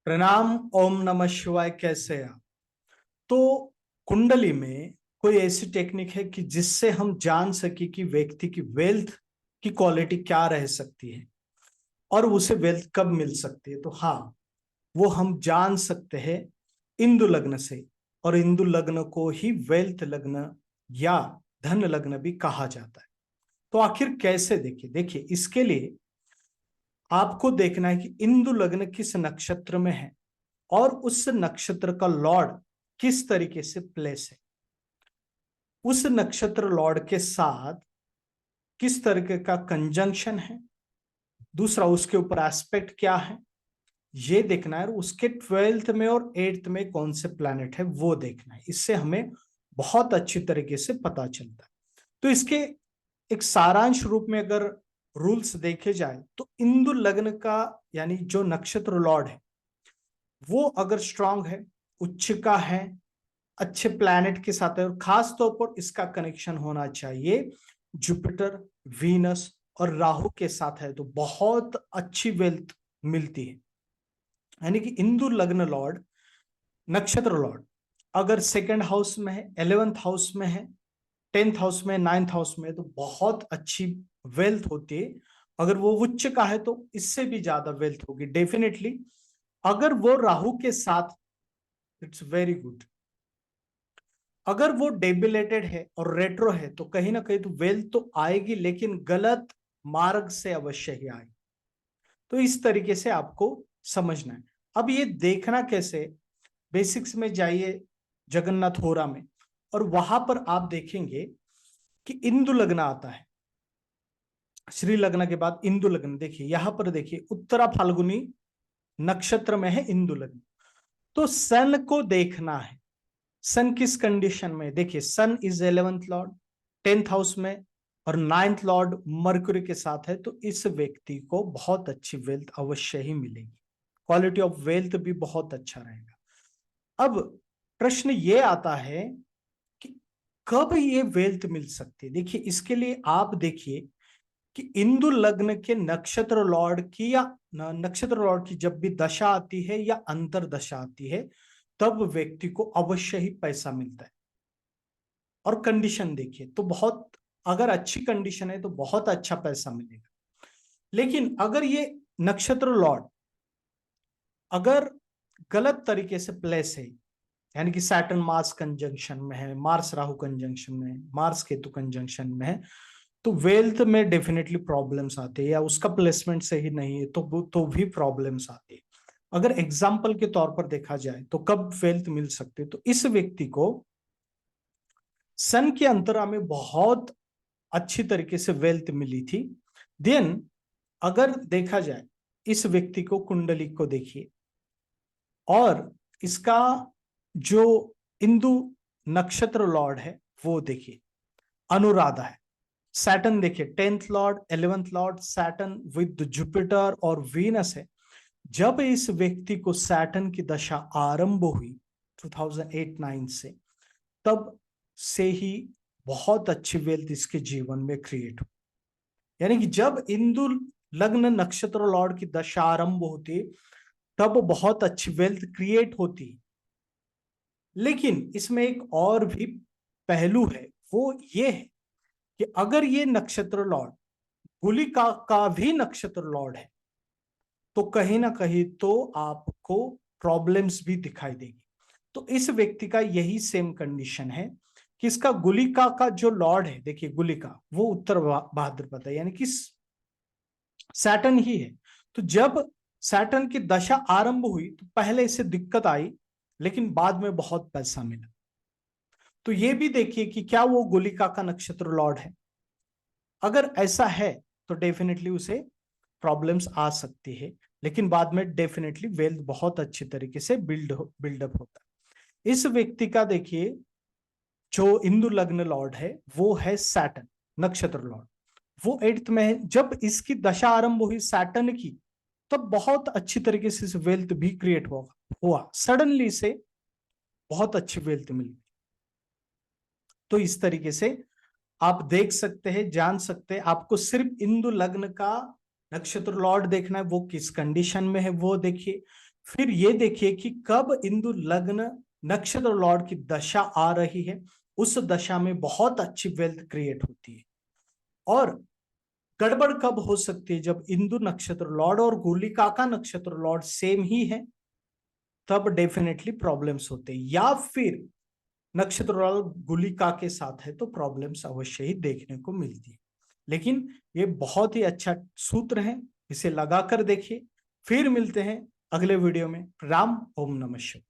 प्रणाम। ओम नमः शिवाय। कैसे हैं आप? तो कुंडली में कोई ऐसी टेक्निक है कि जिससे हम जान सके कि व्यक्ति की वेल्थ की क्वालिटी क्या रह सकती है और उसे वेल्थ कब मिल सकती है। तो हाँ, वो हम जान सकते हैं इंदु लग्न से। और इंदु लग्न को ही वेल्थ लग्न या धन लग्न भी कहा जाता है। तो आखिर कैसे? देखिए देखिए इसके लिए आपको देखना है कि इंदु लग्न किस नक्षत्र में है और उस नक्षत्र का लॉर्ड किस तरीके से प्लेस है, उस नक्षत्र लॉर्ड के साथ किस तरीके का कंजंक्शन है, दूसरा उसके ऊपर एस्पेक्ट क्या है, ये देखना है। और उसके 12th में और 8th में कौन से प्लैनेट है वो देखना है। इससे हमें बहुत अच्छी तरीके से पता चलता है। तो इसके एक सारांश रूप में अगर रूल्स देखे जाए तो इंदु लग्न का यानी जो नक्षत्र लॉर्ड है वो अगर स्ट्रांग है, उच्च का है, अच्छे प्लैनेट के साथ है, और खास तौर पर इसका कनेक्शन होना चाहिए जुपिटर, वीनस और राहु के साथ है, तो बहुत अच्छी वेल्थ मिलती है। यानी कि इंदु लग्न लॉर्ड, नक्षत्र लॉर्ड अगर सेकंड हाउस में है, 11th हाउस में है, 10th हाउस में, 9th हाउस में है, तो बहुत अच्छी वेल्थ होती है। अगर वो उच्च का है तो इससे भी ज्यादा वेल्थ होगी डेफिनेटली। अगर वो राहु के साथ, इट्स वेरी गुड। अगर वो डेबिलेटेड है और रेट्रो है तो कहीं ना कहीं तो वेल्थ तो आएगी, लेकिन गलत मार्ग से अवश्य ही आएगी। तो इस तरीके से आपको समझना है। अब ये देखना कैसे? बेसिक्स में जाइए जगन्नाथ होरा में, और वहां पर आप देखेंगे कि इंदु लग्न आता है। श्री लग्न के बाद इंदु लग्न, देखिए यहां पर देखिए उत्तरा फाल्गुनी नक्षत्र में है इंदु लग्न। तो सन को देखना है, सन किस कंडीशन में। देखिए सन is 11th Lord, 10th house में, और 9th लॉर्ड मर्क्यूरी के साथ है, तो इस व्यक्ति को बहुत अच्छी वेल्थ अवश्य ही मिलेगी। क्वालिटी ऑफ वेल्थ भी बहुत अच्छा रहेगा। अब प्रश्न ये आता है कि कब ये वेल्थ मिल सकती है। देखिए इसके लिए आप देखिए कि इंदु लग्न के नक्षत्र लॉर्ड की या नक्षत्र लॉर्ड की जब भी दशा आती है या अंतर दशा आती है, तब व्यक्ति को अवश्य ही पैसा मिलता है। और कंडीशन देखिए तो बहुत, अगर अच्छी कंडीशन है तो बहुत अच्छा पैसा मिलेगा। लेकिन अगर ये नक्षत्र लॉर्ड अगर गलत तरीके से प्लेस है, यानी कि सैटर्न मार्स कंजंक्शन में है, मार्स राहु कंजंक्शन में है, मार्स केतु कंजंक्शन में है, तो वेल्थ में डेफिनेटली प्रॉब्लम्स आते हैं। या उसका प्लेसमेंट सही नहीं है तो भी प्रॉब्लम्स आती है। अगर एग्जाम्पल के तौर पर देखा जाए तो कब वेल्थ मिल सकती है, तो इस व्यक्ति को सन के अंतरा में बहुत अच्छी तरीके से वेल्थ मिली थी। देन अगर देखा जाए इस व्यक्ति को, कुंडली को देखिए, और इसका जो इंदु नक्षत्र लॉर्ड है वो देखिए अनुराधा है। सैटर्न देखिए 10th Lord, 11th Lord, Saturn with Jupiter और वीनस है। जब इस व्यक्ति को सैटर्न की दशा आरंभ हुई 2008-9 से, तब से ही बहुत अच्छी वेल्थ इसके जीवन में क्रिएट हुई। यानी कि जब इंदु लग्न नक्षत्र लॉर्ड की दशा आरंभ होती तब बहुत अच्छी वेल्थ क्रिएट होती। लेकिन इसमें एक और भी पहलू है, वो ये है कि अगर ये नक्षत्र लॉर्ड गुलिका का भी नक्षत्र लॉर्ड है तो कहीं ना कहीं तो आपको प्रॉब्लम्स भी दिखाई देगी। तो इस व्यक्ति का यही सेम कंडीशन है कि इसका गुलिका का जो लॉर्ड है, देखिए गुलिका वो उत्तर भाद्रपद है, यानी कि सैटर्न ही है। तो जब सैटर्न की दशा आरंभ हुई तो पहले इसे दिक्कत आई, लेकिन बाद में बहुत पैसा मिला। तो ये भी देखिए कि क्या वो गुलिका का नक्षत्र लॉर्ड है। अगर ऐसा है तो डेफिनेटली उसे प्रॉब्लम्स आ सकती है, लेकिन बाद में डेफिनेटली वेल्थ बहुत अच्छी तरीके से बिल्डअप होता है। इस व्यक्ति का देखिए जो इंदु लग्न लॉर्ड है वो है सैटर्न नक्षत्र लॉर्ड, वो 8th में है। जब इसकी दशा आरंभ हुई सैटर्न की, तब बहुत अच्छी तरीके से वेल्थ भी क्रिएट हुआ सडनली से बहुत अच्छी वेल्थ मिली। तो इस तरीके से आप देख सकते हैं, जान सकते हैं। आपको सिर्फ इंदु लग्न का नक्षत्र लॉर्ड देखना है, वो किस कंडीशन में है वो देखिए। फिर ये देखिए कि कब इंदु लग्न नक्षत्र लॉर्ड की दशा आ रही है, उस दशा में बहुत अच्छी वेल्थ क्रिएट होती है। और गड़बड़ कब हो सकती है, जब इंदु नक्षत्र लॉर्ड और गुलिका का नक्षत्र लॉर्ड सेम ही है, तब डेफिनेटली प्रॉब्लम्स होते हैं। या फिर नक्षत्र लॉर्ड गुलिका के साथ है तो प्रॉब्लम्स अवश्य ही देखने को मिलती है। लेकिन ये बहुत ही अच्छा सूत्र है, इसे लगाकर देखिए। फिर मिलते हैं अगले वीडियो में। राम ओम नमः शिवाय।